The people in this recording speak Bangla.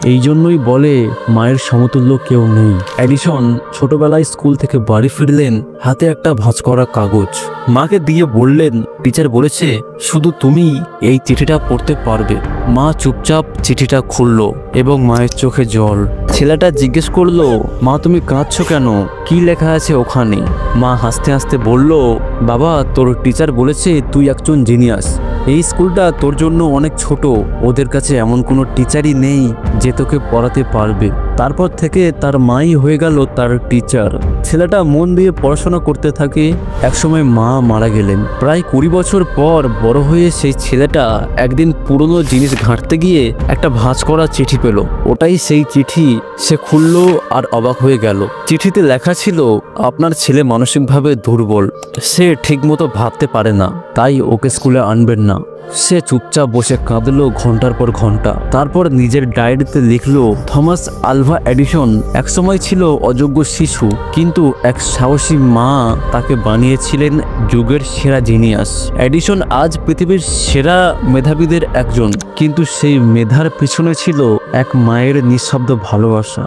এই জন্যই বলে মায়ের সমতুল্য কেউ নেই। এডিসন ছোটবেলায় স্কুল থেকে বাড়ি ফিরলেন হাতে একটা ভাঁজ করা কাগজ। মাকে দিয়ে বললেন, টিচার বলেছে শুধু তুমি এই চিঠিটা পড়তে পারবে। মা চুপচাপ চিঠিটা খুললো এবং মায়ের চোখে জল। ছেলেটা জিজ্ঞেস করলো, মা তুমি কাঁদছো কেন? কি লেখা আছে ওখানে? মা হাসতে হাসতে বলল, বাবা তোর টিচার বলেছে তুই একজন জিনিয়াস। এই স্কুলটা তোর জন্য অনেক ছোট, ওদের কাছে এমন কোনো টিচারই নেই যে তোকে পড়াতে পারবে। তারপর থেকে তার মাই হয়ে গেল তার টিচার। ছেলেটা মন দিয়ে পড়াশোনা করতে থাকে। একসময় মা মারা গেলেন। প্রায় 20 বছর পর বড় হয়ে সেই ছেলেটা একদিন পুরনো জিনিস ঘাঁটতে গিয়ে একটা ভাঁজ করা চিঠি পেল। ওটাই সেই চিঠি। সে খুললো আর অবাক হয়ে গেল। চিঠিতে লেখা ছিল, আপনার ছেলে মানসিকভাবে দুর্বল, সে ঠিকমতো ভাবতে পারে না, তাই ওকে স্কুলে আনবেন না। সে চুপচাপ বসে কাঁদলো ঘন্টার পর ঘন্টা। তারপর নিজের ডায়েরিতে লিখলো, থমাস আলভা এডিসন একসময় ছিল অযোগ্য শিশু, কিন্তু এক সাহসী মা তাকে বানিয়েছিলেন যুগের সেরা জিনিয়াস। এডিসন আজ পৃথিবীর সেরা মেধাবীদের একজন, কিন্তু সেই মেধার পিছনে ছিল এক মায়ের নিঃশব্দ ভালোবাসা।